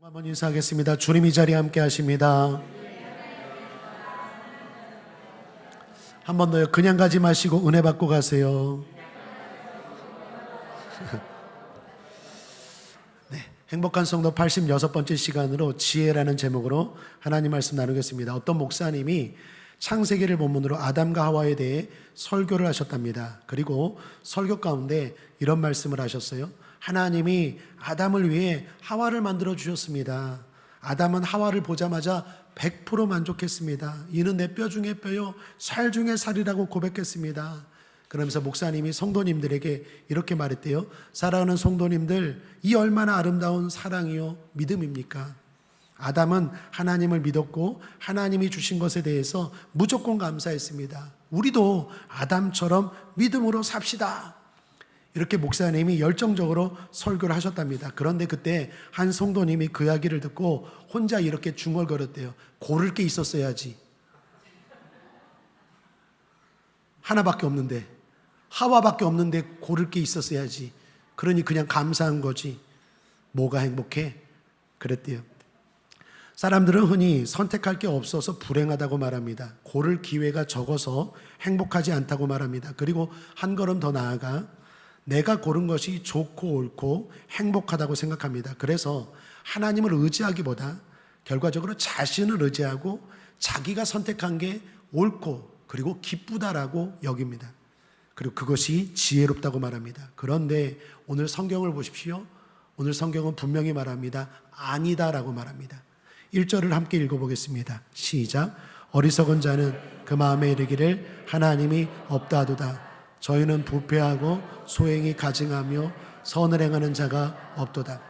한번 인사하겠습니다. 주님 이 자리에 함께 하십니다. 한 번 더요. 그냥 가지 마시고 은혜 받고 가세요. 네, 행복한 성도 86번째 시간으로 지혜라는 제목으로 하나님 말씀 나누겠습니다. 어떤 목사님이 창세기를 본문으로 아담과 하와에 대해 설교를 하셨답니다. 그리고 설교 가운데 이런 말씀을 하셨어요. 하나님이 아담을 위해 하와를 만들어 주셨습니다. 아담은 하와를 보자마자 100% 만족했습니다. 이는 내 뼈 중에 뼈요 살 중에 살이라고 고백했습니다. 그러면서 목사님이 성도님들에게 이렇게 말했대요. 사랑하는 성도님들, 이 얼마나 아름다운 사랑이요 믿음입니까? 아담은 하나님을 믿었고 하나님이 주신 것에 대해서 무조건 감사했습니다. 우리도 아담처럼 믿음으로 삽시다. 이렇게 목사님이 열정적으로 설교를 하셨답니다. 그런데 그때 한 성도님이 그 이야기를 듣고 혼자 이렇게 중얼거렸대요. 고를 게 있었어야지. 하나밖에 없는데, 하와밖에 없는데 고를 게 있었어야지. 그러니 그냥 감사한 거지. 뭐가 행복해? 그랬대요. 사람들은 흔히 선택할 게 없어서 불행하다고 말합니다. 고를 기회가 적어서 행복하지 않다고 말합니다. 그리고 한 걸음 더 나아가 내가 고른 것이 좋고 옳고 행복하다고 생각합니다. 그래서 하나님을 의지하기보다 결과적으로 자신을 의지하고 자기가 선택한 게 옳고 그리고 기쁘다라고 여깁니다. 그리고 그것이 지혜롭다고 말합니다. 그런데 오늘 성경을 보십시오. 오늘 성경은 분명히 말합니다. 아니다라고 말합니다. 1절을 함께 읽어보겠습니다. 시작. 어리석은 자는 그 마음에 이르기를 하나님이 없다 하도다. 저희는 부패하고 소행이 가증하며 선을 행하는 자가 없도다.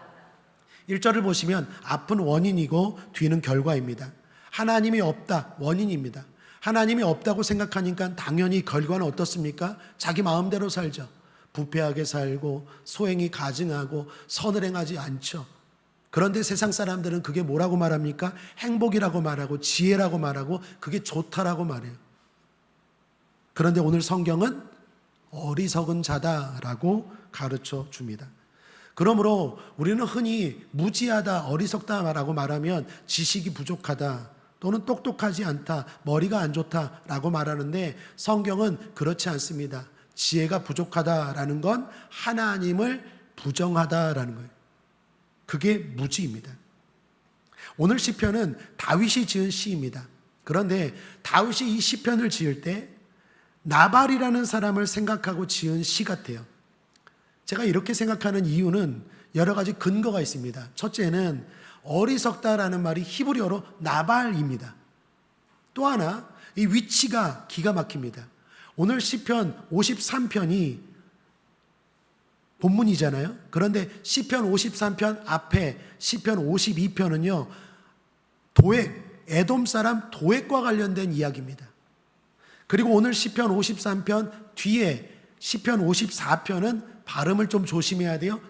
1절을 보시면 앞은 원인이고 뒤는 결과입니다. 하나님이 없다, 원인입니다. 하나님이 없다고 생각하니까 당연히 결과는 어떻습니까? 자기 마음대로 살죠. 부패하게 살고 소행이 가증하고 선을 행하지 않죠. 그런데 세상 사람들은 그게 뭐라고 말합니까? 행복이라고 말하고 지혜라고 말하고 그게 좋다라고 말해요. 그런데 오늘 성경은 어리석은 자다라고 가르쳐 줍니다. 그러므로 우리는 흔히 무지하다, 어리석다라고 말하면 지식이 부족하다 또는 똑똑하지 않다, 머리가 안 좋다라고 말하는데 성경은 그렇지 않습니다. 지혜가 부족하다라는 건 하나님을 부정하다라는 거예요. 그게 무지입니다. 오늘 시편은 다윗이 지은 시입니다. 그런데 다윗이 이 시편을 지을 때 나발이라는 사람을 생각하고 지은 시 같아요. 제가 이렇게 생각하는 이유는 여러 가지 근거가 있습니다. 첫째는 어리석다라는 말이 히브리어로 나발입니다. 또 하나 이 위치가 기가 막힙니다. 오늘 시편 53편이 본문이잖아요. 그런데 시편 53편 앞에 시편 52편은요 도액, 에돔 사람 도액과 관련된 이야기입니다. 그리고 오늘 시편 53편 뒤에 시편 54편은 발음을 좀 조심해야 돼요.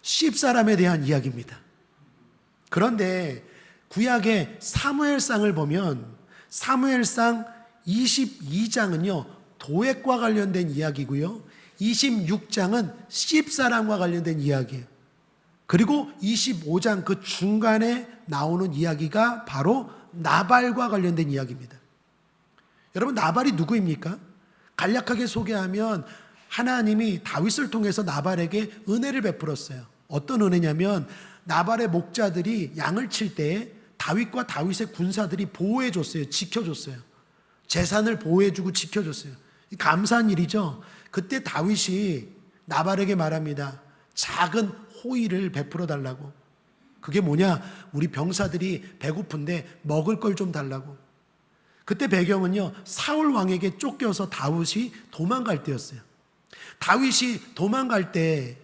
씹사람에 대한 이야기입니다. 그런데 구약의 사무엘상을 보면 사무엘상 22장은요 도액과 관련된 이야기고요 26장은 씹사람과 관련된 이야기예요. 그리고 25장 그 중간에 나오는 이야기가 바로 나발과 관련된 이야기입니다. 여러분 나발이 누구입니까? 간략하게 소개하면 하나님이 다윗을 통해서 나발에게 은혜를 베풀었어요. 어떤 은혜냐면 나발의 목자들이 양을 칠 때 다윗과 다윗의 군사들이 보호해줬어요. 지켜줬어요. 재산을 보호해주고 지켜줬어요. 감사한 일이죠. 그때 다윗이 나발에게 말합니다. 작은 호의를 베풀어 달라고. 그게 뭐냐? 우리 병사들이 배고픈데 먹을 걸 좀 달라고. 그때 배경은요 사울 왕에게 쫓겨서 다윗이 도망갈 때였어요. 다윗이 도망갈 때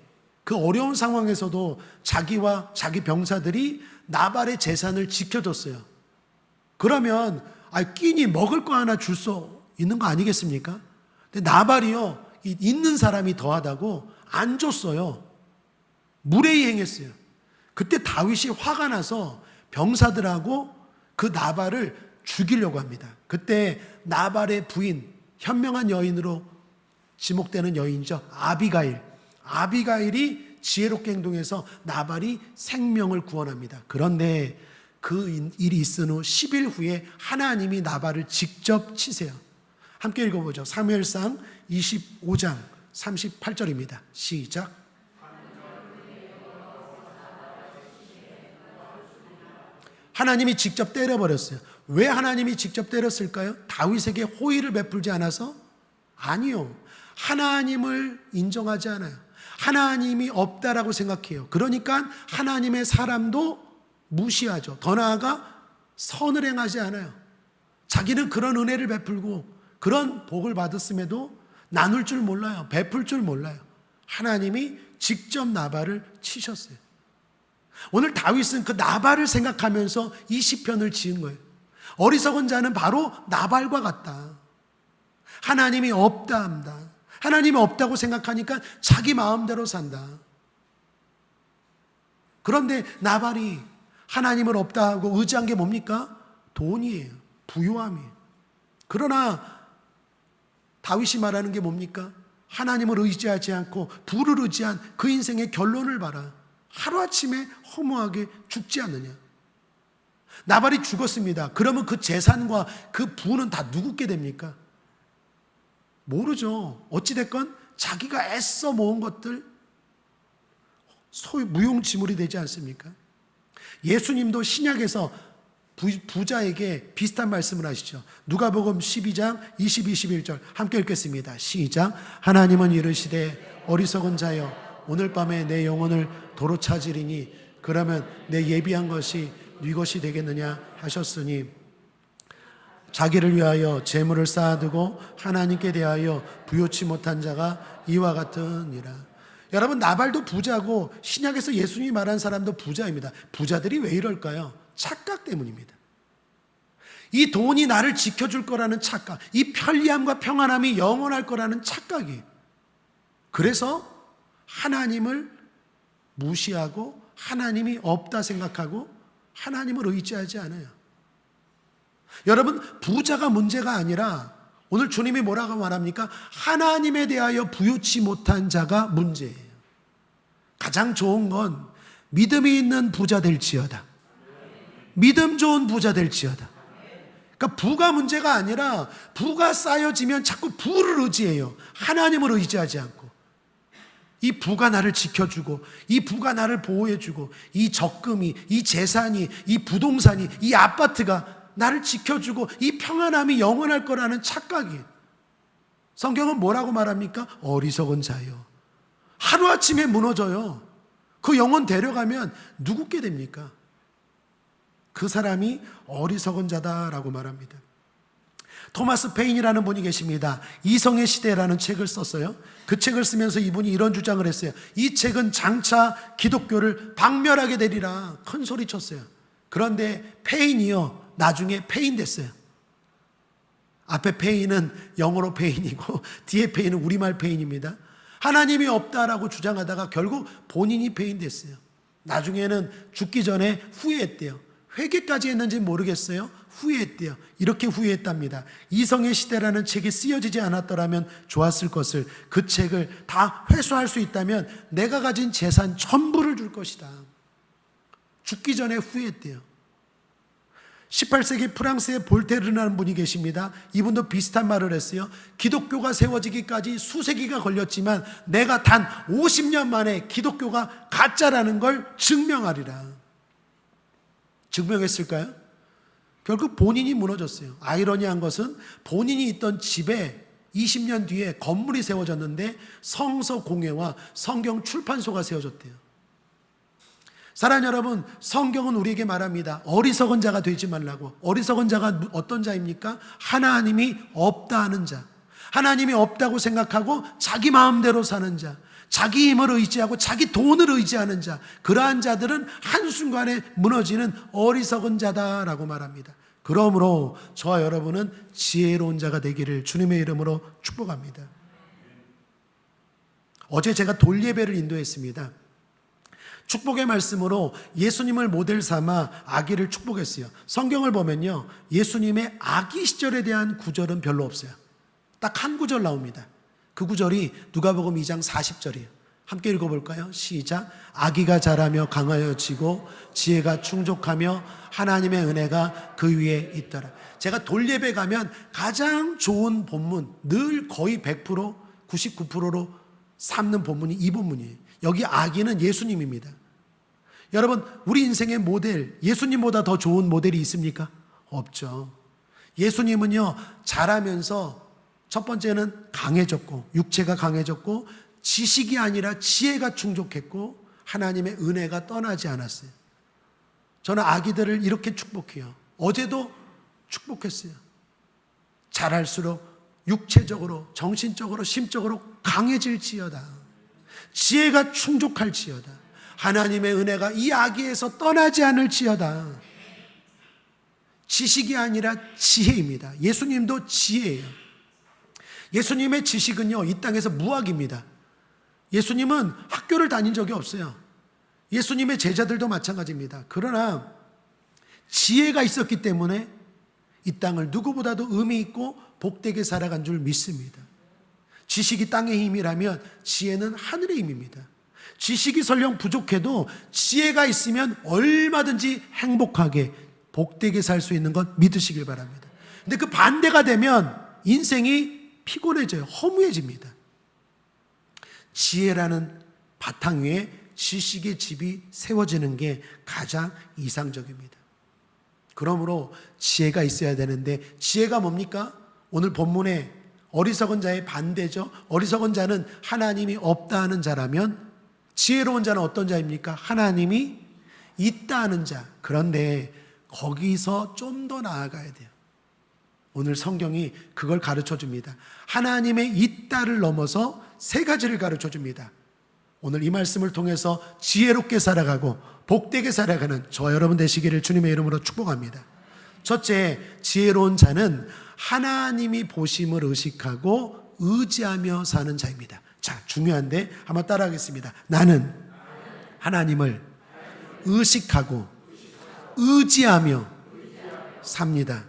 그 어려운 상황에서도 자기와 자기 병사들이 나발의 재산을 지켜줬어요. 그러면 끼니 먹을 거 하나 줄 수 있는 거 아니겠습니까? 근데 나발이요 있는 사람이 더하다고 안 줬어요. 무례히 행했어요. 그때 다윗이 화가 나서 병사들하고 그 나발을 죽이려고 합니다. 그때 나발의 부인, 현명한 여인으로 지목되는 여인이죠. 아비가일이 지혜롭게 행동해서 나발이 생명을 구원합니다. 그런데 그 일이 있은 후 10일 후에 하나님이 나발을 직접 치세요. 함께 읽어보죠. 사무엘상 25장 38절입니다. 시작. 하나님이 직접 때려버렸어요. 왜 하나님이 직접 때렸을까요? 다윗에게 호의를 베풀지 않아서? 아니요. 하나님을 인정하지 않아요. 하나님이 없다라고 생각해요. 그러니까 하나님의 사람도 무시하죠. 더 나아가 선을 행하지 않아요. 자기는 그런 은혜를 베풀고 그런 복을 받았음에도 나눌 줄 몰라요. 베풀 줄 몰라요. 하나님이 직접 나발을 치셨어요. 오늘 다윗은 그 나발을 생각하면서 이 시편을 지은 거예요. 어리석은 자는 바로 나발과 같다. 하나님이 없다 한다. 하나님이 없다고 생각하니까 자기 마음대로 산다. 그런데 나발이 하나님을 없다 하고 의지한 게 뭡니까? 돈이에요. 부유함이에요. 그러나 다윗이 말하는 게 뭡니까? 하나님을 의지하지 않고 부를 의지한 그 인생의 결론을 봐라. 하루아침에 허무하게 죽지 않느냐. 나발이 죽었습니다. 그러면 그 재산과 그 부는 다 누구께 됩니까? 모르죠. 어찌됐건 자기가 애써 모은 것들 소위 무용지물이 되지 않습니까? 예수님도 신약에서 부자에게 비슷한 말씀을 하시죠. 누가복음 12장 20, 21절 함께 읽겠습니다. 시작. 하나님은 이르시되 어리석은 자여 오늘 밤에 내 영혼을 도로 찾으리니 그러면 내 예비한 것이 네 것이 되겠느냐 하셨으니 자기를 위하여 재물을 쌓아두고 하나님께 대하여 부요치 못한 자가 이와 같으니라. 여러분, 나발도 부자고 신약에서 예수님이 말한 사람도 부자입니다. 부자들이 왜 이럴까요? 착각 때문입니다. 이 돈이 나를 지켜줄 거라는 착각, 이 편리함과 평안함이 영원할 거라는 착각이에요. 그래서 하나님을 무시하고 하나님이 없다 생각하고 하나님을 의지하지 않아요. 여러분, 부자가 문제가 아니라 오늘 주님이 뭐라고 말합니까? 하나님에 대하여 부유치 못한 자가 문제예요. 가장 좋은 건 믿음이 있는 부자 될지어다. 믿음 좋은 부자 될지어다. 그러니까 부가 문제가 아니라 부가 쌓여지면 자꾸 부를 의지해요. 하나님을 의지하지 않고. 이 부가 나를 지켜주고 이 부가 나를 보호해주고 이 적금이, 이 재산이, 이 부동산이, 이 아파트가 나를 지켜주고 이 평안함이 영원할 거라는 착각이에요. 성경은 뭐라고 말합니까? 어리석은 자요. 하루아침에 무너져요. 그 영혼 데려가면 누구께 됩니까? 그 사람이 어리석은 자다라고 말합니다. 토마스 페인이라는 분이 계십니다. 이성의 시대라는 책을 썼어요. 그 책을 쓰면서 이분이 이런 주장을 했어요. 이 책은 장차 기독교를 박멸하게 되리라 큰 소리 쳤어요. 그런데 페인이요, 나중에 페인 됐어요. 앞에 페인은 영어로 페인이고 뒤에 페인은 우리말 페인입니다. 하나님이 없다라고 주장하다가 결국 본인이 페인 됐어요. 나중에는 죽기 전에 후회했대요. 회개까지 했는지 모르겠어요. 후회했대요. 이렇게 후회했답니다. 이성의 시대라는 책이 쓰여지지 않았더라면 좋았을 것을, 그 책을 다 회수할 수 있다면 내가 가진 재산 전부를 줄 것이다. 죽기 전에 후회했대요. 18세기 프랑스의 볼테르라는 분이 계십니다. 이분도 비슷한 말을 했어요. 기독교가 세워지기까지 수세기가 걸렸지만 내가 단 50년 만에 기독교가 가짜라는 걸 증명하리라. 증명했을까요? 결국 본인이 무너졌어요. 아이러니한 것은 본인이 있던 집에 20년 뒤에 건물이 세워졌는데 성서 공회와 성경 출판소가 세워졌대요. 사랑하는 여러분, 성경은 우리에게 말합니다. 어리석은 자가 되지 말라고. 어리석은 자가 어떤 자입니까? 하나님이 없다 하는 자, 하나님이 없다고 생각하고 자기 마음대로 사는 자, 자기 힘을 의지하고 자기 돈을 의지하는 자, 그러한 자들은 한순간에 무너지는 어리석은 자다라고 말합니다. 그러므로 저와 여러분은 지혜로운 자가 되기를 주님의 이름으로 축복합니다. 어제 제가 돌예배를 인도했습니다. 축복의 말씀으로 예수님을 모델 삼아 아기를 축복했어요. 성경을 보면요, 예수님의 아기 시절에 대한 구절은 별로 없어요. 딱 한 구절 나옵니다. 그 구절이 누가복음 2장 40절이에요. 함께 읽어볼까요? 시작. 아기가 자라며 강하여지고 지혜가 충족하며 하나님의 은혜가 그 위에 있더라. 제가 돌예배 가면 가장 좋은 본문, 늘 거의 100%, 99%로 삼는 본문이 이 본문이에요. 여기 아기는 예수님입니다. 여러분, 우리 인생의 모델, 예수님보다 더 좋은 모델이 있습니까? 없죠. 예수님은요, 자라면서 첫 번째는 강해졌고, 육체가 강해졌고, 지식이 아니라 지혜가 충족했고, 하나님의 은혜가 떠나지 않았어요. 저는 아기들을 이렇게 축복해요. 어제도 축복했어요. 자랄수록 육체적으로, 정신적으로, 심적으로 강해질지어다. 지혜가 충족할지어다. 하나님의 은혜가 이 아기에서 떠나지 않을지어다. 지식이 아니라 지혜입니다. 예수님도 지혜예요. 예수님의 지식은요, 이 땅에서 무학입니다. 예수님은 학교를 다닌 적이 없어요. 예수님의 제자들도 마찬가지입니다. 그러나 지혜가 있었기 때문에 이 땅을 누구보다도 의미 있고 복되게 살아간 줄 믿습니다. 지식이 땅의 힘이라면 지혜는 하늘의 힘입니다. 지식이 설령 부족해도 지혜가 있으면 얼마든지 행복하게 복되게 살 수 있는 것 믿으시길 바랍니다. 근데 그 반대가 되면 인생이 피곤해져요. 허무해집니다. 지혜라는 바탕 위에 지식의 집이 세워지는 게 가장 이상적입니다. 그러므로 지혜가 있어야 되는데, 지혜가 뭡니까? 오늘 본문에 어리석은 자의 반대죠. 어리석은 자는 하나님이 없다 하는 자라면, 지혜로운 자는 어떤 자입니까? 하나님이 있다 하는 자. 그런데 거기서 좀 더 나아가야 돼요. 오늘 성경이 그걸 가르쳐 줍니다. 하나님의 있다를 넘어서 세 가지를 가르쳐 줍니다. 오늘 이 말씀을 통해서 지혜롭게 살아가고 복되게 살아가는 저 여러분 되시기를 주님의 이름으로 축복합니다. 첫째, 지혜로운 자는 하나님이 보심을 의식하고 의지하며 사는 자입니다. 자, 중요한데 한번 따라하겠습니다. 나는 하나님을 의식하고 의지하며 삽니다.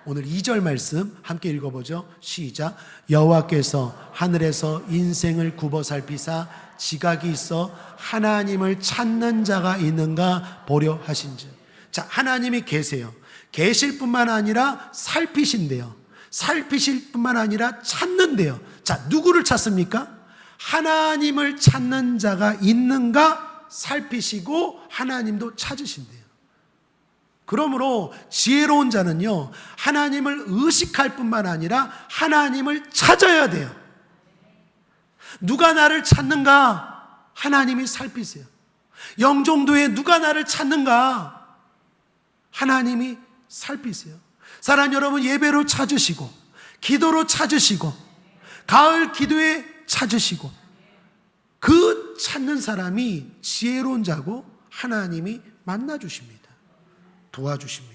오늘 2절 말씀 함께 읽어보죠. 시작. 여호와께서 하늘에서 인생을 굽어 살피사 지각이 있어 하나님을 찾는 자가 있는가 보려 하신즉. 자, 하나님이 계세요. 계실 뿐만 아니라 살피신대요. 살피실 뿐만 아니라 찾는데요. 자, 누구를 찾습니까? 하나님을 찾는 자가 있는가 살피시고 하나님도 찾으신대요. 그러므로 지혜로운 자는요, 하나님을 의식할 뿐만 아니라 하나님을 찾아야 돼요. 누가 나를 찾는가? 하나님이 살피세요. 영종도에 누가 나를 찾는가? 하나님이 살피세요. 사랑하는 여러분, 예배로 찾으시고 기도로 찾으시고 가을 기도에 찾으시고, 그 찾는 사람이 지혜로운 자고 하나님이 만나주십니다. 도와주십니다.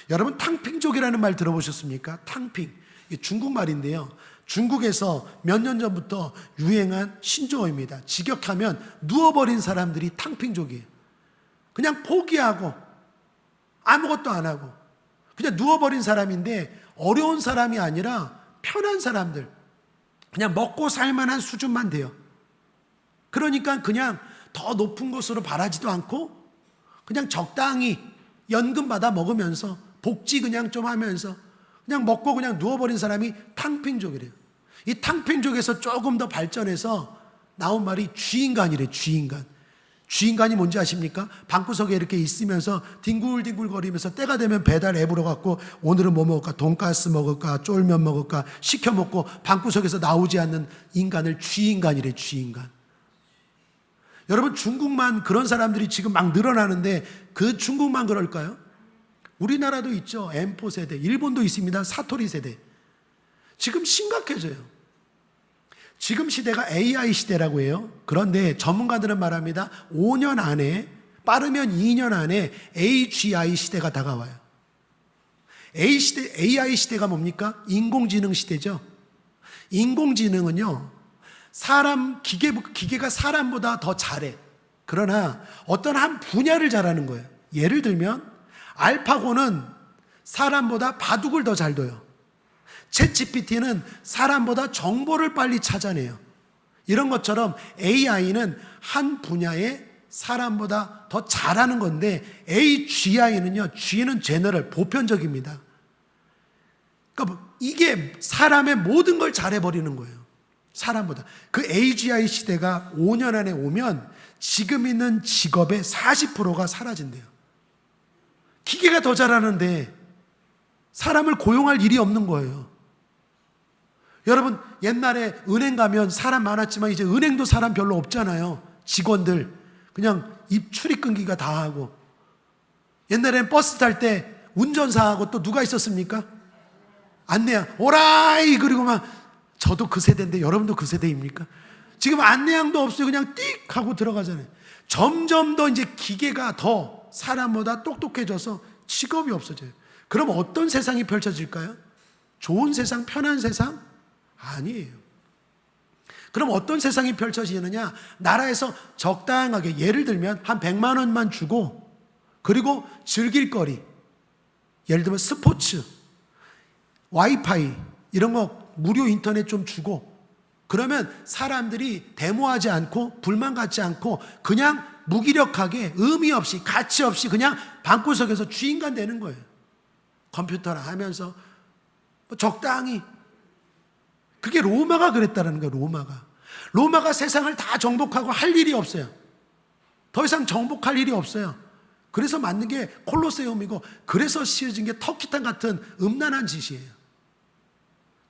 여러분, 탕핑족이라는 말 들어보셨습니까? 탕핑, 중국말인데요, 중국에서 몇 년 전부터 유행한 신조어입니다. 직역하면 누워버린 사람들이 탕핑족이에요. 그냥 포기하고 아무것도 안 하고 그냥 누워버린 사람인데, 어려운 사람이 아니라 편한 사람들, 그냥 먹고 살만한 수준만 돼요. 그러니까 그냥 더 높은 것으로 바라지도 않고 그냥 적당히 연금 받아 먹으면서 복지 그냥 좀 하면서 그냥 먹고 그냥 누워버린 사람이 탕핑족이래요. 이 탕핑족에서 조금 더 발전해서 나온 말이 쥐인간이래. 쥐인간. 쥐인간이 뭔지 아십니까? 방구석에 이렇게 있으면서 뒹굴뒹굴 거리면서 때가 되면 배달 앱으로 갖고 오늘은 뭐 먹을까? 돈가스 먹을까? 쫄면 먹을까? 시켜 먹고 방구석에서 나오지 않는 인간을 쥐인간이래. 쥐인간. 여러분, 중국만 그런 사람들이 지금 막 늘어나는데 그 중국만 그럴까요? 우리나라도 있죠. M4 세대, 일본도 있습니다. 사토리 세대. 지금 심각해져요. 지금 시대가 AI 시대라고 해요. 그런데 전문가들은 말합니다. 5년 안에, 빠르면 2년 안에 AGI 시대가 다가와요. AI 시대가 뭡니까? 인공지능 시대죠. 인공지능은요, 기계가 사람보다 더 잘해. 그러나 어떤 한 분야를 잘하는 거예요. 예를 들면 알파고는 사람보다 바둑을 더 잘 둬요. 챗GPT는 사람보다 정보를 빨리 찾아내요. 이런 것처럼 AI는 한 분야에 사람보다 더 잘하는 건데 AGI는요, G는 제너럴, 보편적입니다. 그러니까 이게 사람의 모든 걸 잘해버리는 거예요. 사람보다. 그 AGI 시대가 5년 안에 오면 지금 있는 직업의 40%가 사라진대요. 기계가 더 잘하는데 사람을 고용할 일이 없는 거예요. 여러분, 옛날에 은행 가면 사람 많았지만 이제 은행도 사람 별로 없잖아요. 직원들 그냥 입 출입 끊기가 다 하고. 옛날엔 버스 탈 때 운전사하고 또 누가 있었습니까? 안내양, 오라이. 그리고 막, 저도 그 세대인데 여러분도 그 세대입니까? 지금 안내양도 없어요. 그냥 띡 하고 들어가잖아요. 점점 더 이제 기계가 더 사람보다 똑똑해져서 직업이 없어져요. 그럼 어떤 세상이 펼쳐질까요? 좋은 세상, 편한 세상? 아니에요. 그럼 어떤 세상이 펼쳐지느냐? 나라에서 적당하게, 예를 들면 한 100만 원만 주고, 그리고 즐길 거리, 예를 들면 스포츠, 와이파이 이런 거 무료 인터넷 좀 주고, 그러면 사람들이 데모하지 않고 불만 갖지 않고 그냥 무기력하게 의미 없이 가치 없이 그냥 방구석에서 주인간 되는 거예요. 컴퓨터나 하면서 적당히. 그게 로마가 그랬다는 거예요. 로마가 세상을 다 정복하고 할 일이 없어요. 더 이상 정복할 일이 없어요. 그래서 만든 게 콜로세움이고, 그래서 씌어진 게 터키탄 같은 음란한 짓이에요.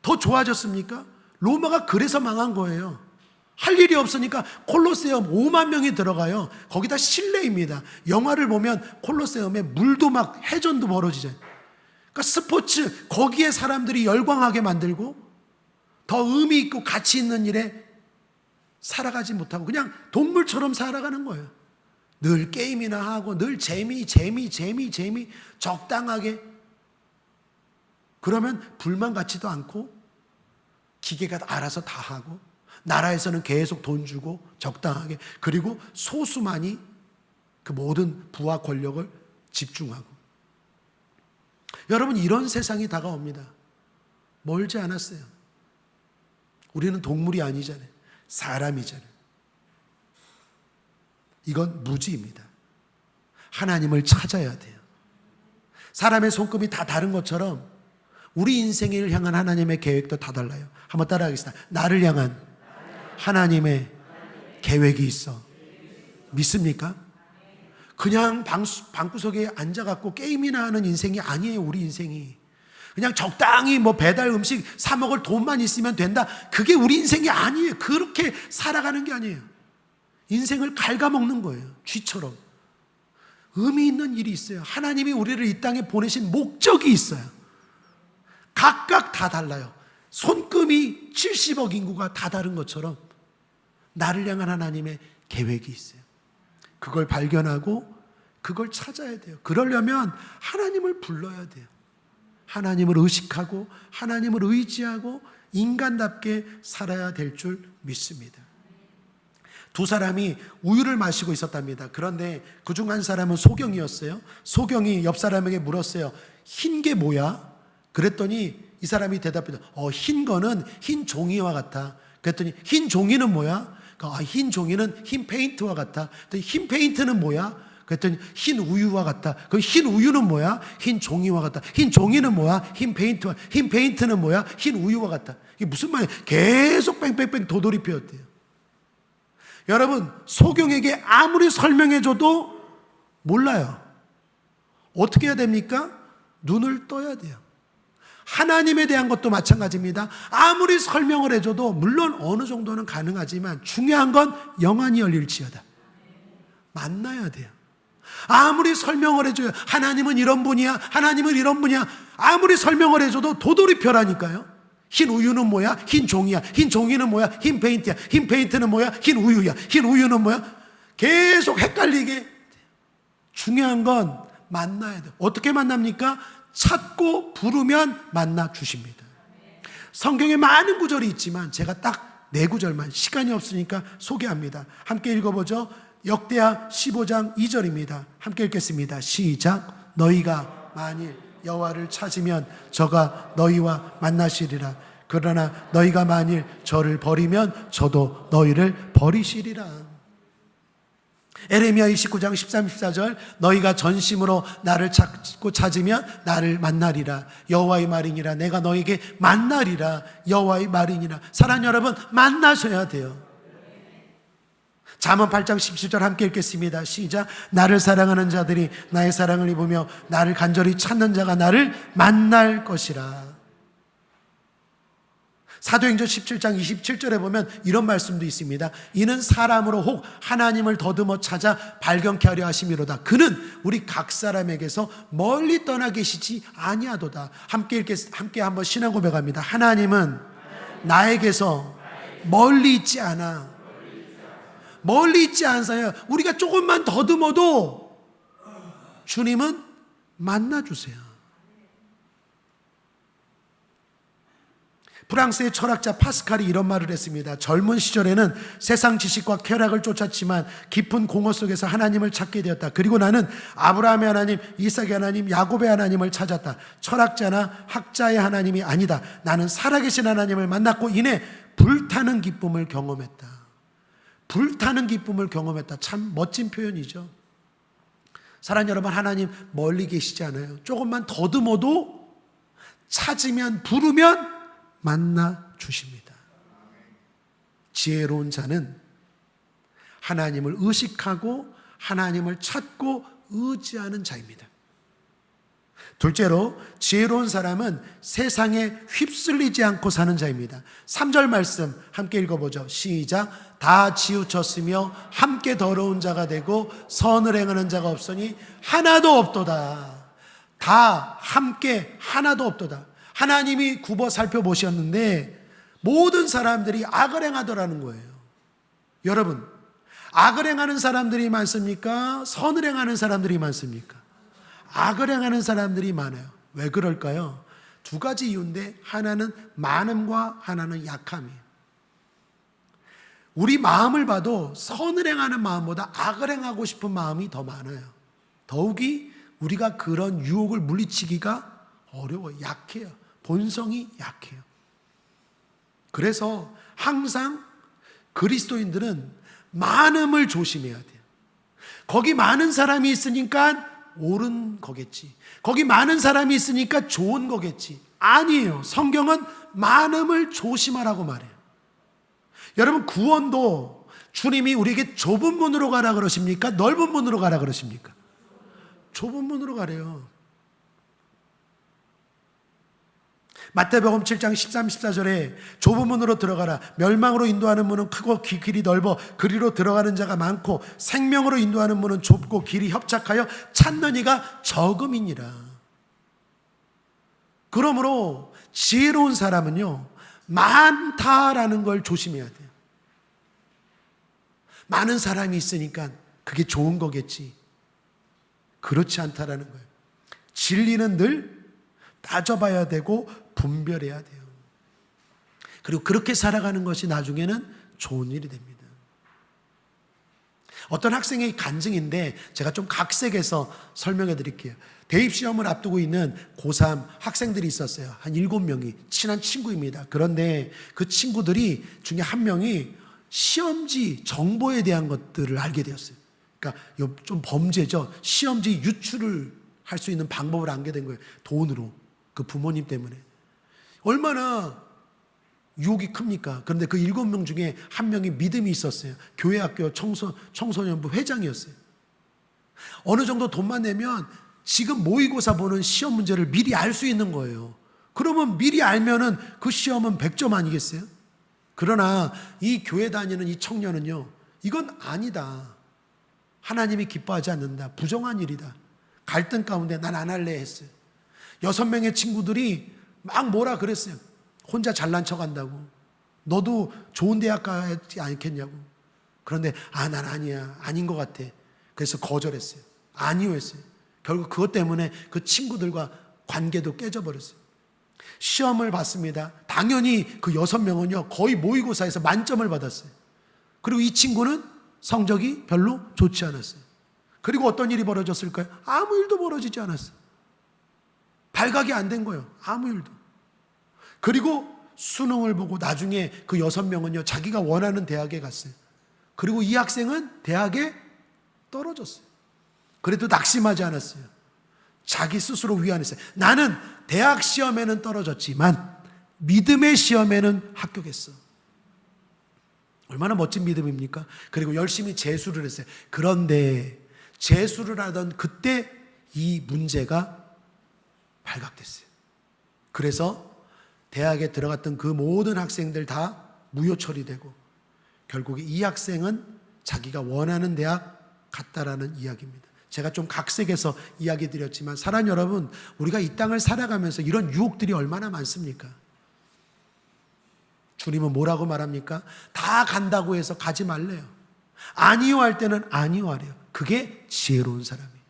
더 좋아졌습니까? 로마가 그래서 망한 거예요. 할 일이 없으니까 콜로세움 5만 명이 들어가요. 거기다 실내입니다. 영화를 보면 콜로세움에 물도 막 해전도 벌어지잖아요. 그러니까 스포츠, 거기에 사람들이 열광하게 만들고 더 의미 있고 가치 있는 일에 살아가지 못하고 그냥 동물처럼 살아가는 거예요. 늘 게임이나 하고 늘 재미 적당하게. 그러면 불만 갖지도 않고 기계가 알아서 다 하고, 나라에서는 계속 돈 주고 적당하게, 그리고 소수만이 그 모든 부와 권력을 집중하고. 여러분, 이런 세상이 다가옵니다. 멀지 않았어요. 우리는 동물이 아니잖아요. 사람이잖아요. 이건 무지입니다. 하나님을 찾아야 돼요. 사람의 손금이 다 다른 것처럼 우리 인생을 향한 하나님의 계획도 다 달라요. 한번 따라하겠습니다. 나를 향한 하나님의 계획이 있어. 믿습니까? 그냥 방구석에 앉아갖고 게임이나 하는 인생이 아니에요. 우리 인생이 그냥 적당히 뭐 배달 음식 사 먹을 돈만 있으면 된다, 그게 우리 인생이 아니에요. 그렇게 살아가는 게 아니에요. 인생을 갉아먹는 거예요. 쥐처럼. 의미 있는 일이 있어요. 하나님이 우리를 이 땅에 보내신 목적이 있어요. 각각 다 달라요. 손금이 70억 인구가 다 다른 것처럼 나를 향한 하나님의 계획이 있어요. 그걸 발견하고 그걸 찾아야 돼요. 그러려면 하나님을 불러야 돼요. 하나님을 의식하고 하나님을 의지하고 인간답게 살아야 될 줄 믿습니다. 두 사람이 우유를 마시고 있었답니다. 그런데 그중 한 사람은 소경이었어요. 소경이 옆 사람에게 물었어요. 흰 게 뭐야? 그랬더니 이 사람이 대답했어요. 흰 거는 흰 종이와 같아. 그랬더니 흰 종이는 뭐야? 흰 종이는 흰 페인트와 같아. 그랬더니 흰 페인트는 뭐야? 그랬더니 흰 우유와 같다. 그럼 흰 우유는 뭐야? 흰 종이와 같다. 흰 종이는 뭐야? 흰 페인트와. 흰 페인트는 뭐야? 흰 우유와 같다. 이게 무슨 말이에요? 계속 뺑뺑뺑 도돌이 피웠대요. 여러분, 소경에게 아무리 설명해줘도 몰라요. 어떻게 해야 됩니까? 눈을 떠야 돼요. 하나님에 대한 것도 마찬가지입니다. 아무리 설명을 해줘도 물론 어느 정도는 가능하지만 중요한 건 영안이 열릴지어다. 만나야 돼요. 아무리 설명을 해줘요. 하나님은 이런 분이야. 하나님은 이런 분이야. 아무리 설명을 해줘도 도돌이표라니까요. 흰 우유는 뭐야? 흰 종이야. 흰 종이는 뭐야? 흰 페인트야. 흰 페인트는 뭐야? 흰 우유야. 흰 우유는 뭐야? 계속 헷갈리게. 중요한 건 만나야 돼요. 어떻게 만납니까? 찾고 부르면 만나 주십니다. 성경에 많은 구절이 있지만 제가 딱 4구절만, 시간이 없으니까 소개합니다. 함께 읽어보죠. 역대하 15장 2절입니다. 함께 읽겠습니다. 시작. 너희가 만일 여호와를 찾으면 저가 너희와 만나시리라. 그러나 너희가 만일 저를 버리면 저도 너희를 버리시리라. 에레미야 29장 13, 14절 너희가 전심으로 나를 찾으면 나를 만나리라. 여호와의 말이니라. 내가 너에게 만나리라. 여호와의 말이니라. 사랑하는 여러분, 만나셔야 돼요. 잠언 8장 17절 함께 읽겠습니다. 시작. 나를 사랑하는 자들이 나의 사랑을 입으며 나를 간절히 찾는 자가 나를 만날 것이라. 사도행전 17장 27절에 보면 이런 말씀도 있습니다. 이는 사람으로 혹 하나님을 더듬어 찾아 발견케 하려 하심이로다. 그는 우리 각 사람에게서 멀리 떠나 계시지 아니하도다. 함께 한번 신앙 고백합니다. 하나님은 나에게서 멀리 있지 않아. 멀리 있지 않아요. 우리가 조금만 더듬어도 주님은 만나주세요. 프랑스의 철학자 파스칼이 이런 말을 했습니다. 젊은 시절에는 세상 지식과 쾌락을 쫓았지만 깊은 공허 속에서 하나님을 찾게 되었다. 그리고 나는 아브라함의 하나님, 이삭의 하나님, 야곱의 하나님을 찾았다. 철학자나 학자의 하나님이 아니다. 나는 살아계신 하나님을 만났고 이내 불타는 기쁨을 경험했다. 불타는 기쁨을 경험했다. 참 멋진 표현이죠. 사랑하는 여러분, 하나님 멀리 계시지 않아요. 조금만 더듬어도 찾으면, 부르면 만나 주십니다. 지혜로운 자는 하나님을 의식하고 하나님을 찾고 의지하는 자입니다. 둘째로, 지혜로운 사람은 세상에 휩쓸리지 않고 사는 자입니다. 3절 말씀 함께 읽어보죠. 시작. 다 치우쳤으며 함께 더러운 자가 되고 선을 행하는 자가 없으니 하나도 없도다. 다 함께 하나도 없도다. 하나님이 굽어 살펴보셨는데 모든 사람들이 악을 행하더라는 거예요. 여러분, 악을 행하는 사람들이 많습니까? 선을 행하는 사람들이 많습니까? 악을 행하는 사람들이 많아요. 왜 그럴까요? 두 가지 이유인데, 하나는 많음과 하나는 약함이에요. 우리 마음을 봐도 선을 행하는 마음보다 악을 행하고 싶은 마음이 더 많아요. 더욱이 우리가 그런 유혹을 물리치기가 어려워요. 약해요. 본성이 약해요. 그래서 항상 그리스도인들은 많음을 조심해야 돼요. 거기 많은 사람이 있으니까 옳은 거겠지. 거기 많은 사람이 있으니까 좋은 거겠지. 아니에요. 성경은 많음을 조심하라고 말해요. 여러분, 구원도 주님이 우리에게 좁은 문으로 가라 그러십니까? 넓은 문으로 가라 그러십니까? 좁은 문으로 가래요. 마태복음 7장 13, 14절에 좁은 문으로 들어가라. 멸망으로 인도하는 문은 크고 길이 넓어 그리로 들어가는 자가 많고 생명으로 인도하는 문은 좁고 길이 협착하여 찾는 이가 적음이니라. 그러므로 지혜로운 사람은요, 많다라는 걸 조심해야 돼요. 많은 사람이 있으니까 그게 좋은 거겠지. 그렇지 않다라는 거예요. 진리는 늘 따져봐야 되고 분별해야 돼요. 그리고 그렇게 살아가는 것이 나중에는 좋은 일이 됩니다. 어떤 학생의 간증인데 제가 좀 각색해서 설명해 드릴게요. 대입시험을 앞두고 있는 고3 학생들이 있었어요. 한 7명이 친한 친구입니다. 그런데 그 친구들이 중에 한 명이 시험지 정보에 대한 것들을 알게 되었어요. 그러니까 좀 범죄죠. 시험지 유출을 할 수 있는 방법을 알게 된 거예요. 돈으로. 그 부모님 때문에. 얼마나 유혹이 큽니까? 그런데 그 7명 중에 한 명이 믿음이 있었어요. 교회학교 청소년부 회장이었어요. 어느 정도 돈만 내면 지금 모의고사 보는 시험 문제를 미리 알 수 있는 거예요. 그러면 미리 알면은 그 시험은 100점 아니겠어요? 그러나 이 교회 다니는 이 청년은요, 이건 아니다. 하나님이 기뻐하지 않는다. 부정한 일이다. 갈등 가운데 난 안 할래 했어요. 6명의 친구들이 막 뭐라 그랬어요. 혼자 잘난 척 한다고. 너도 좋은 대학 가지 않겠냐고. 그런데 난 아니야. 아닌 것 같아. 그래서 거절했어요. 아니요 했어요. 결국 그것 때문에 그 친구들과 관계도 깨져버렸어요. 시험을 봤습니다. 당연히 그 6명은요 거의 모의고사에서 만점을 받았어요. 그리고 이 친구는 성적이 별로 좋지 않았어요. 그리고 어떤 일이 벌어졌을까요? 아무 일도 벌어지지 않았어요. 발각이 안 된 거예요. 아무 일도. 그리고 수능을 보고 나중에 그 6명은요 자기가 원하는 대학에 갔어요. 그리고 이 학생은 대학에 떨어졌어요. 그래도 낙심하지 않았어요. 자기 스스로 위안했어요. 나는 대학 시험에는 떨어졌지만 믿음의 시험에는 합격했어. 얼마나 멋진 믿음입니까? 그리고 열심히 재수를 했어요. 그런데 재수를 하던 그때 이 문제가 발각됐어요. 그래서 대학에 들어갔던 그 모든 학생들 다 무효 처리되고 결국에 이 학생은 자기가 원하는 대학 갔다라는 이야기입니다. 제가 좀 각색해서 이야기 드렸지만 사랑 여러분, 우리가 이 땅을 살아가면서 이런 유혹들이 얼마나 많습니까? 주님은 뭐라고 말합니까? 다 간다고 해서 가지 말래요. 아니요 할 때는 아니요 하래요. 그게 지혜로운 사람이에요.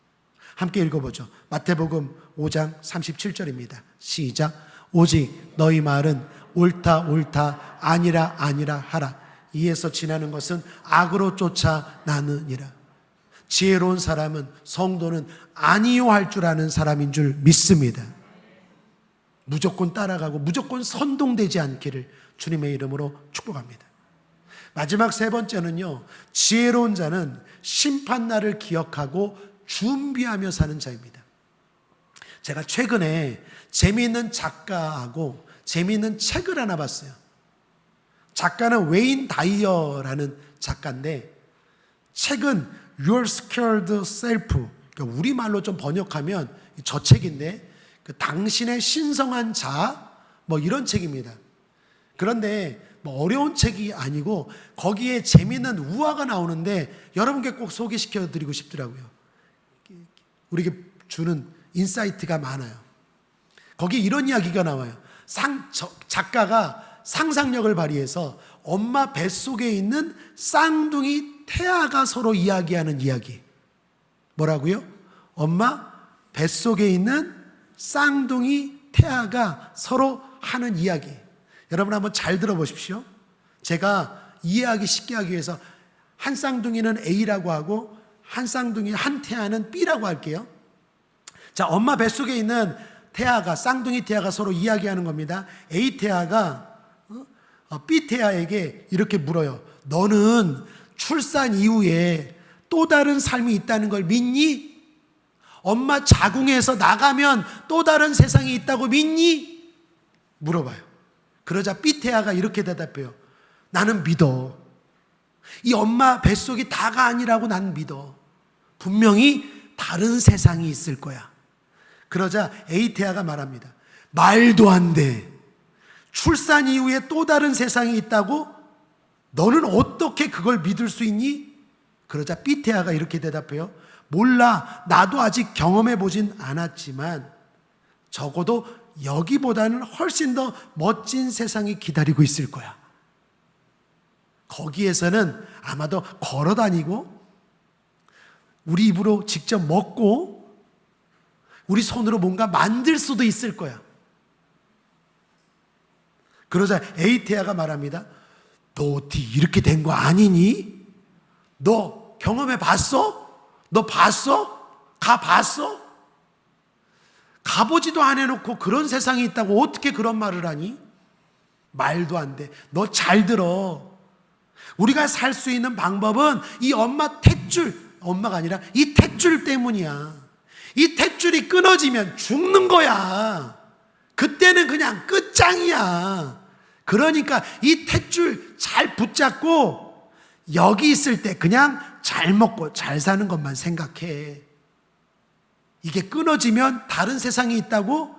함께 읽어보죠. 마태복음 5장 37절입니다. 시작. 오직 너희 말은 옳다 옳다 아니라 아니라 하라. 이에서 지나는 것은 악으로 쫓아나느니라. 지혜로운 사람은, 성도는 아니요 할 줄 아는 사람인 줄 믿습니다. 무조건 따라가고 무조건 선동되지 않기를 주님의 이름으로 축복합니다. 마지막 세 번째는요, 지혜로운 자는 심판날을 기억하고 준비하며 사는 자입니다. 제가 최근에 재미있는 작가하고 재미있는 책을 하나 봤어요. 작가는 웨인 다이어라는 작가인데, 책은 Your Scared Self, 그러니까 우리말로 좀 번역하면 저 책인데, 그 당신의 신성한 자, 뭐 이런 책입니다. 그런데 뭐 어려운 책이 아니고 거기에 재미있는 우화가 나오는데 여러분께 꼭 소개시켜 드리고 싶더라고요. 우리에게 주는 인사이트가 많아요. 거기에 이런 이야기가 나와요. 작가가 상상력을 발휘해서 엄마 뱃속에 있는 쌍둥이 태아가 서로 이야기하는 이야기. 뭐라고요? 엄마 뱃속에 있는 쌍둥이 태아가 서로 하는 이야기. 여러분 한번 잘 들어보십시오. 제가 이해하기 쉽게 하기 위해서 한 쌍둥이는 A라고 하고 한 쌍둥이, 한 태아는 B라고 할게요. 자, 엄마 뱃속에 있는 태아가, 쌍둥이 태아가 서로 이야기하는 겁니다. A 태아가 B 태아에게 이렇게 물어요. 너는 출산 이후에 또 다른 삶이 있다는 걸 믿니? 엄마 자궁에서 나가면 또 다른 세상이 있다고 믿니? 물어봐요. 그러자 B 태아가 이렇게 대답해요. 나는 믿어. 이 엄마 뱃속이 다가 아니라고 난 믿어. 분명히 다른 세상이 있을 거야. 그러자 A 태아가 말합니다. 말도 안 돼. 출산 이후에 또 다른 세상이 있다고? 너는 어떻게 그걸 믿을 수 있니? 그러자 B 태아가 이렇게 대답해요. 몰라. 나도 아직 경험해 보진 않았지만 적어도 여기보다는 훨씬 더 멋진 세상이 기다리고 있을 거야. 거기에서는 아마도 걸어 다니고 우리 입으로 직접 먹고 우리 손으로 뭔가 만들 수도 있을 거야. 그러자 에이테아가 말합니다. 너 어떻게 이렇게 된 거 아니니? 너 경험해 봤어? 너 봤어? 가봤어? 가보지도 안 해놓고 그런 세상이 있다고 어떻게 그런 말을 하니? 말도 안 돼. 너 잘 들어. 우리가 살 수 있는 방법은 이 엄마 탯줄, 엄마가 아니라 이 탯줄 때문이야. 이 탯줄이 끊어지면 죽는 거야. 그때는 그냥 끝장이야. 그러니까 이 탯줄 잘 붙잡고 여기 있을 때 그냥 잘 먹고 잘 사는 것만 생각해. 이게 끊어지면 다른 세상이 있다고?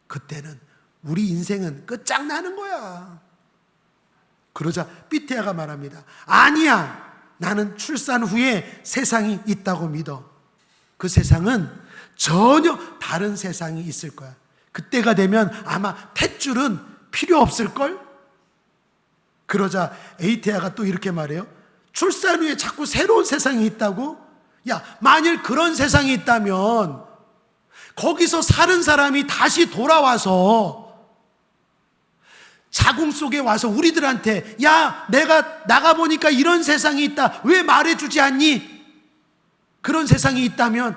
그때는 우리 인생은 끝장나는 거야. 그러자 삐테아가 말합니다. 아니야. 나는 출산 후에 세상이 있다고 믿어. 그 세상은 전혀 다른 세상이 있을 거야. 그때가 되면 아마 탯줄은 필요 없을걸? 그러자 에이테아가 또 이렇게 말해요. 출산 후에 자꾸 새로운 세상이 있다고? 야, 만일 그런 세상이 있다면 거기서 사는 사람이 다시 돌아와서 자궁 속에 와서 우리들한테 야, 내가 나가보니까 이런 세상이 있다. 왜 말해주지 않니? 그런 세상이 있다면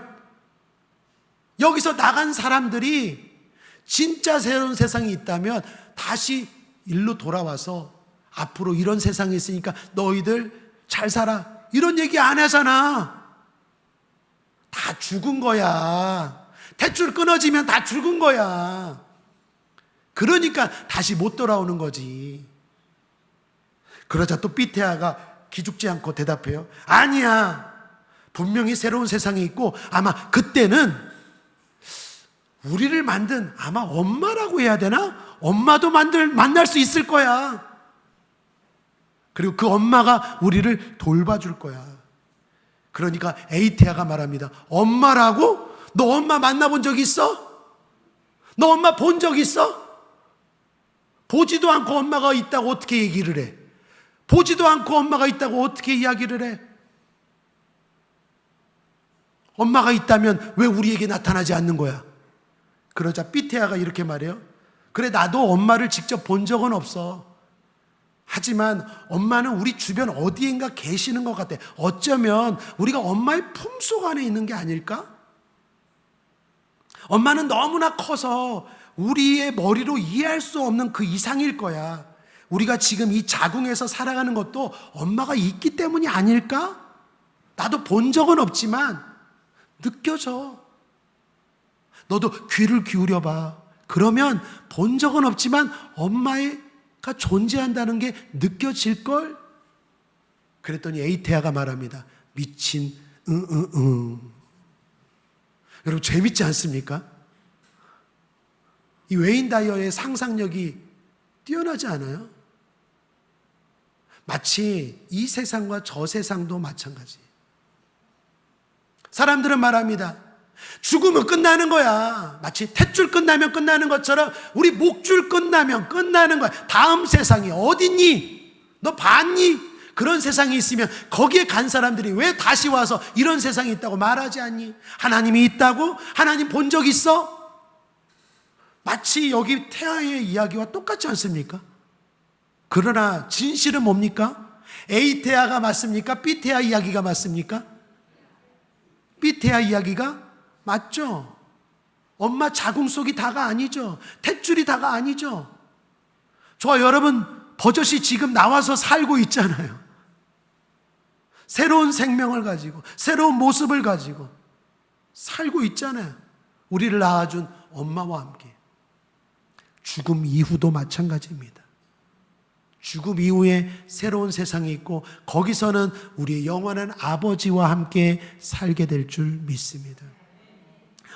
여기서 나간 사람들이 진짜 새로운 세상이 있다면 다시 일로 돌아와서 앞으로 이런 세상이 있으니까 너희들 잘 살아, 이런 얘기 안 하잖아. 다 죽은 거야. 탯줄 끊어지면 다 죽은 거야. 그러니까 다시 못 돌아오는 거지. 그러자 또 삐태아가 기죽지 않고 대답해요. 아니야. 분명히 새로운 세상이 있고 아마 그때는 우리를 만든 아마 엄마라고 해야 되나? 엄마도 만날 수 있을 거야. 그리고 그 엄마가 우리를 돌봐줄 거야. 그러니까 에이테아가 말합니다. 엄마라고? 너 엄마 만나본 적 있어? 너 엄마 본 적 있어? 보지도 않고 엄마가 있다고 어떻게 얘기를 해? 보지도 않고 엄마가 있다고 어떻게 이야기를 해? 엄마가 있다면 왜 우리에게 나타나지 않는 거야? 그러자 삐테아가 이렇게 말해요. 그래, 나도 엄마를 직접 본 적은 없어. 하지만 엄마는 우리 주변 어디엔가 계시는 것 같아. 어쩌면 우리가 엄마의 품속 안에 있는 게 아닐까? 엄마는 너무나 커서 우리의 머리로 이해할 수 없는 그 이상일 거야. 우리가 지금 이 자궁에서 살아가는 것도 엄마가 있기 때문이 아닐까? 나도 본 적은 없지만 느껴져. 너도 귀를 기울여봐. 그러면 본 적은 없지만 엄마가 존재한다는 게 느껴질걸? 그랬더니 에이테아가 말합니다. 미친 여러분, 재밌지 않습니까? 이 웨인 다이어의 상상력이 뛰어나지 않아요? 마치 이 세상과 저 세상도 마찬가지. 사람들은 말합니다. 죽으면 끝나는 거야. 마치 탯줄 끝나면 끝나는 것처럼 우리 목줄 끝나면 끝나는 거야. 다음 세상이 어딨니? 너 봤니? 그런 세상이 있으면 거기에 간 사람들이 왜 다시 와서 이런 세상이 있다고 말하지 않니? 하나님이 있다고? 하나님 본 적 있어? 마치 여기 태아의 이야기와 똑같지 않습니까? 그러나 진실은 뭡니까? A태아가 맞습니까? B태아 이야기가 맞습니까? B태아 이야기가 맞죠? 엄마 자궁 속이 다가 아니죠. 탯줄이 다가 아니죠. 저와 여러분 버젓이 지금 나와서 살고 있잖아요. 새로운 생명을 가지고 새로운 모습을 가지고 살고 있잖아요. 우리를 낳아준 엄마와 함께. 죽음 이후도 마찬가지입니다. 죽음 이후에 새로운 세상이 있고 거기서는 우리의 영원한 아버지와 함께 살게 될 줄 믿습니다.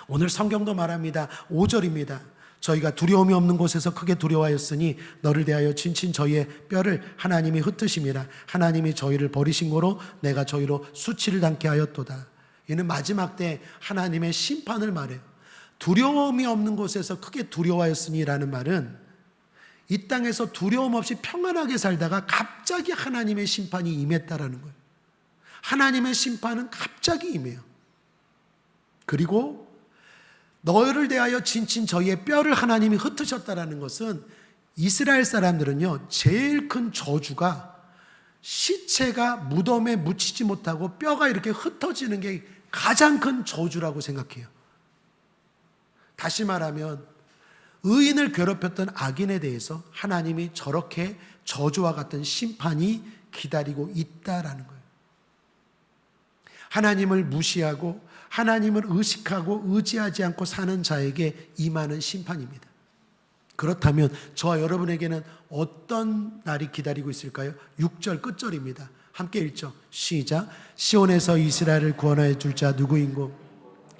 오늘 성경도 말합니다. 5절입니다. 저희가 두려움이 없는 곳에서 크게 두려워하였으니 너를 대하여 친친 저희의 뼈를 하나님이 흩으심이라. 하나님이 저희를 버리신 거로 내가 저희로 수치를 당케 하였도다. 이는 마지막 때 하나님의 심판을 말해요. 두려움이 없는 곳에서 크게 두려워하였으니 라는 말은 이 땅에서 두려움 없이 평안하게 살다가 갑자기 하나님의 심판이 임했다라는 거예요. 하나님의 심판은 갑자기 임해요. 그리고 너희를 대하여 진친 저희의 뼈를 하나님이 흩으셨다라는 것은 이스라엘 사람들은요, 제일 큰 저주가 시체가 무덤에 묻히지 못하고 뼈가 이렇게 흩어지는 게 가장 큰 저주라고 생각해요. 다시 말하면 의인을 괴롭혔던 악인에 대해서 하나님이 저렇게 저주와 같은 심판이 기다리고 있다라는 거예요. 하나님을 무시하고 하나님을 의식하고 의지하지 않고 사는 자에게 임하는 심판입니다. 그렇다면 저와 여러분에게는 어떤 날이 기다리고 있을까요? 6절 끝절입니다. 함께 읽죠. 시작. 시온에서 이스라엘을 구원하여 줄 자 누구인고?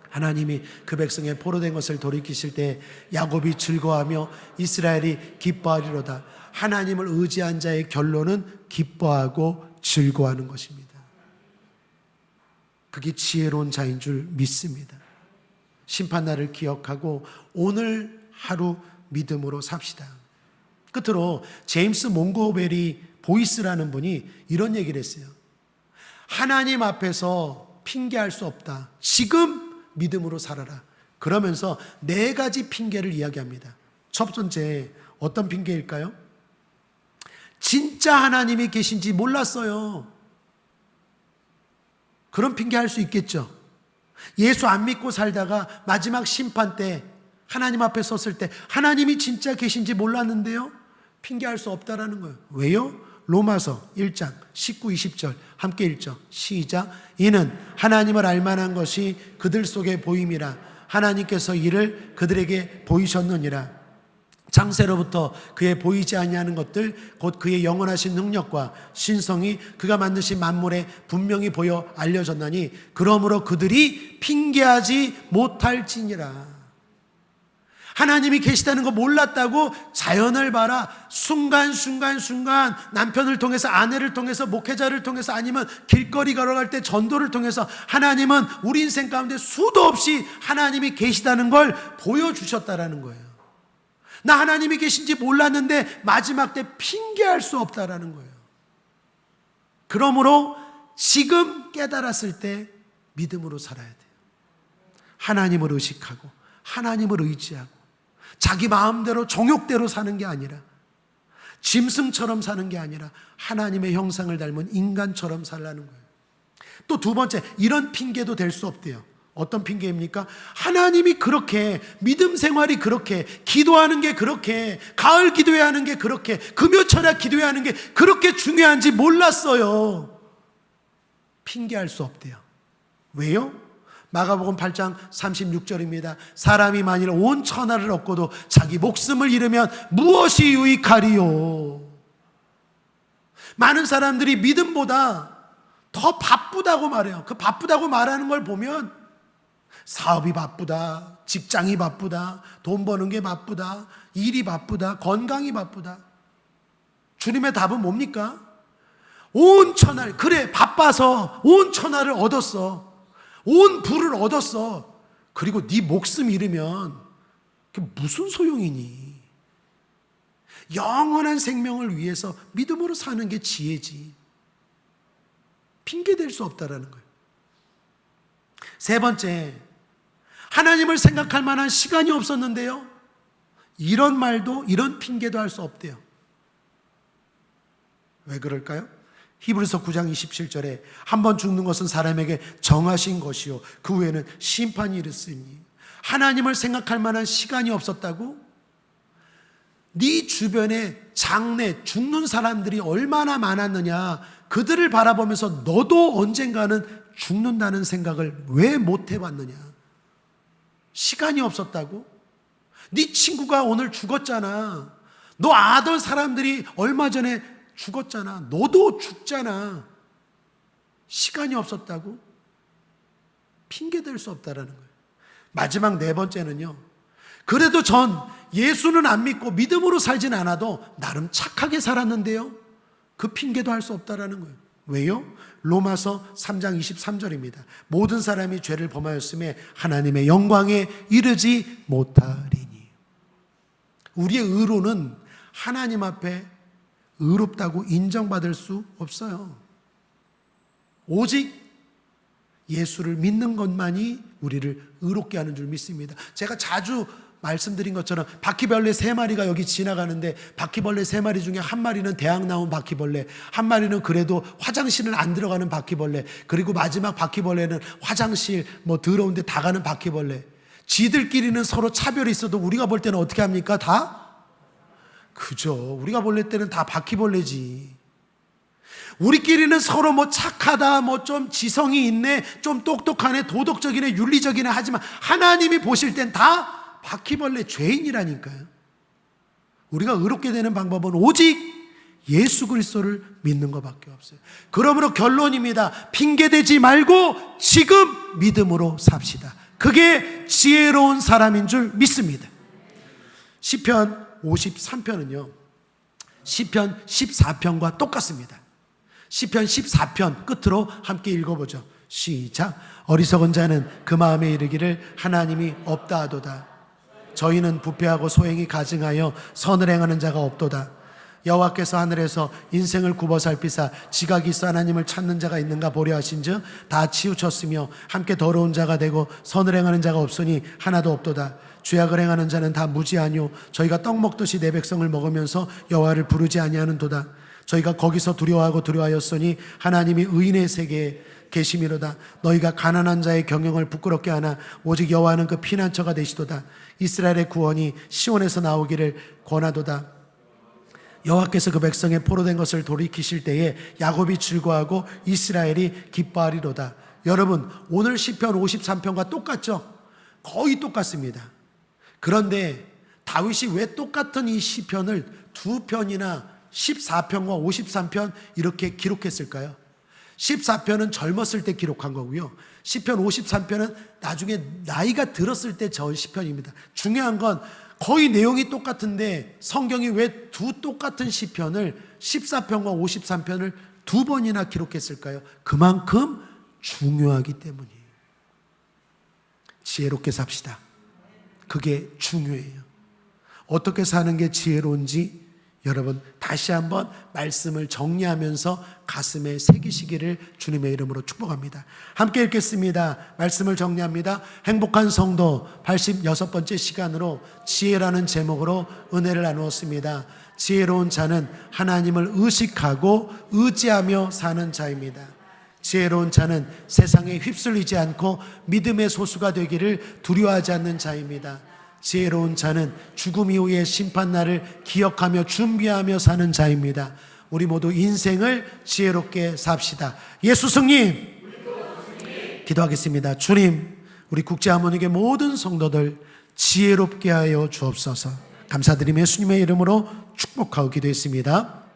하나님이 그 백성의 포로된 것을 돌이키실 때 야곱이 즐거워하며 이스라엘이 기뻐하리로다. 하나님을 의지한 자의 결론은 기뻐하고 즐거워하는 것입니다. 그게 지혜로운 자인 줄 믿습니다. 심판날을 기억하고 오늘 하루 믿음으로 삽시다. 끝으로 제임스 몽고벨이 보이스라는 분이 이런 얘기를 했어요. 하나님 앞에서 핑계할 수 없다. 지금 믿음으로 살아라. 그러면서 4가지 핑계를 이야기합니다. 첫 번째, 어떤 핑계일까요? 진짜 하나님이 계신지 몰랐어요. 그런 핑계 할 수 있겠죠. 예수 안 믿고 살다가 마지막 심판 때 하나님 앞에 섰을 때 하나님이 진짜 계신지 몰랐는데요. 핑계할 수 없다라는 거예요. 왜요? 로마서 1장 19, 20절 함께 읽죠. 시작. 이는 하나님을 알만한 것이 그들 속에 보임이라. 하나님께서 이를 그들에게 보이셨느니라. 창세로부터 그의 보이지 아니하는 것들 곧 그의 영원하신 능력과 신성이 그가 만드신 만물에 분명히 보여 알려졌나니 그러므로 그들이 핑계하지 못할지니라. 하나님이 계시다는 거 몰랐다고 자연을 봐라, 순간순간 남편을 통해서, 아내를 통해서, 목회자를 통해서, 아니면 길거리 걸어갈 때 전도를 통해서 하나님은 우리 인생 가운데 수도 없이 하나님이 계시다는 걸 보여주셨다라는 거예요. 나 하나님이 계신지 몰랐는데 마지막 때 핑계할 수 없다라는 거예요. 그러므로 지금 깨달았을 때 믿음으로 살아야 돼요. 하나님을 의식하고 하나님을 의지하고 자기 마음대로 정욕대로 사는 게 아니라, 짐승처럼 사는 게 아니라 하나님의 형상을 닮은 인간처럼 살라는 거예요. 또 두 번째, 이런 핑계도 될 수 없대요. 어떤 핑계입니까? 하나님이 그렇게, 믿음 생활이 그렇게, 기도하는 게 그렇게, 가을 기도해야 하는 게 그렇게, 금요철야 기도해야 하는 게 그렇게 중요한지 몰랐어요. 핑계할 수 없대요. 왜요? 마가복음 8장 36절입니다. 사람이 만일 온 천하를 얻고도 자기 목숨을 잃으면 무엇이 유익하리요? 많은 사람들이 믿음보다 더 바쁘다고 말해요. 그 바쁘다고 말하는 걸 보면 사업이 바쁘다, 직장이 바쁘다, 돈 버는 게 바쁘다, 일이 바쁘다, 건강이 바쁘다. 주님의 답은 뭡니까? 온 천하를, 그래 바빠서 온 천하를 얻었어, 온 부를 얻었어. 그리고 네 목숨 잃으면 그게 무슨 소용이니? 영원한 생명을 위해서 믿음으로 사는 게 지혜지. 핑계댈 수 없다라는 거예요. 세 번째, 하나님을 생각할 만한 시간이 없었는데요, 이런 말도, 이런 핑계도 할 수 없대요. 왜 그럴까요? 히브리서 9장 27절에 한 번 죽는 것은 사람에게 정하신 것이요 그 후에는 심판이 이르으니. 하나님을 생각할 만한 시간이 없었다고? 네 주변에 장래 죽는 사람들이 얼마나 많았느냐, 그들을 바라보면서 너도 언젠가는 죽는다는 생각을 왜 못 해봤느냐? 시간이 없었다고? 네 친구가 오늘 죽었잖아. 너 아던 사람들이 얼마 전에 죽었잖아. 너도 죽잖아. 시간이 없었다고? 핑계댈 수 없다라는 거예요. 마지막 네 번째는요, 그래도 전 예수는 안 믿고 믿음으로 살진 않아도 나름 착하게 살았는데요, 그 핑계도 할 수 없다라는 거예요. 왜요? 로마서 3장 23절입니다. 모든 사람이 죄를 범하였음에 하나님의 영광에 이르지 못하리니. 우리의 의로는 하나님 앞에 의롭다고 인정받을 수 없어요. 오직 예수를 믿는 것만이 우리를 의롭게 하는 줄 믿습니다. 제가 자주 말씀드린 것처럼 바퀴벌레 3마리가 여기 지나가는데, 바퀴벌레 3마리 중에 한 마리는 대학 나온 바퀴벌레, 한 마리는 그래도 화장실을 안 들어가는 바퀴벌레, 그리고 마지막 바퀴벌레는 화장실 더러운데 다 가는 바퀴벌레. 지들끼리는 서로 차별이 있어도 우리가 볼 때는 어떻게 합니까? 다? 그죠. 우리가 볼 때는 다 바퀴벌레지. 우리끼리는 서로 착하다, 좀 지성이 있네, 좀 똑똑하네, 도덕적이네, 윤리적이네 하지만 하나님이 보실 땐 다 바퀴벌레 죄인이라니까요. 우리가 의롭게 되는 방법은 오직 예수 그리스도를 믿는 것밖에 없어요. 그러므로 결론입니다. 핑계대지 말고 지금 믿음으로 삽시다. 그게 지혜로운 사람인 줄 믿습니다. 시편 53편은요 시편 14편과 똑같습니다. 시편 14편 끝으로 함께 읽어보죠. 시작. 어리석은 자는 그 마음에 이르기를 하나님이 없다 하도다. 저희는 부패하고 소행이 가증하여 선을 행하는 자가 없도다. 여호와께서 하늘에서 인생을 굽어 살피사 지각이 있어 하나님을 찾는 자가 있는가 보려 하신즉 다 치우쳤으며 함께 더러운 자가 되고 선을 행하는 자가 없으니 하나도 없도다. 죄악을 행하는 자는 다 무지하뇨. 저희가 떡 먹듯이 내 백성을 먹으면서 여호와를 부르지 아니하는도다. 저희가 거기서 두려워하고 두려워하였으니 하나님이 의인의 세계에 계심이로다. 너희가 가난한 자의 경영을 부끄럽게 하나 오직 여호와는 그 피난처가 되시도다. 이스라엘의 구원이 시온에서 나오기를 권하도다. 여호와께서 그 백성의 포로된 것을 돌이키실 때에 야곱이 즐거워하고 이스라엘이 기뻐하리로다. 여러분, 오늘 시편 53편과 똑같죠? 거의 똑같습니다. 그런데 다윗이 왜 똑같은 이 시편을 두 편이나 14편과 53편 이렇게 기록했을까요? 14편은 젊었을 때 기록한 거고요. 시편 53편은 나중에 나이가 들었을 때 저 시편입니다. 중요한 건 거의 내용이 똑같은데 성경이 왜 두 똑같은 시편을 14편과 53편을 두 번이나 기록했을까요? 그만큼 중요하기 때문이에요. 지혜롭게 삽시다. 그게 중요해요. 어떻게 사는 게 지혜로운지 여러분 다시 한번 말씀을 정리하면서 가슴에 새기시기를 주님의 이름으로 축복합니다. 함께 읽겠습니다. 말씀을 정리합니다. 행복한 성도 86번째 시간으로 지혜라는 제목으로 은혜를 나누었습니다. 지혜로운 자는 하나님을 의식하고 의지하며 사는 자입니다. 지혜로운 자는 세상에 휩쓸리지 않고 믿음의 소수가 되기를 두려워하지 않는 자입니다. 지혜로운 자는 죽음 이후의 심판날을 기억하며 준비하며 사는 자입니다. 우리 모두 인생을 지혜롭게 삽시다. 예수 승리! 기도하겠습니다. 주님, 우리 국제하모닉의 모든 성도들 지혜롭게 하여 주옵소서. 감사드리며 예수님의 이름으로 축복하고 기도했습니다.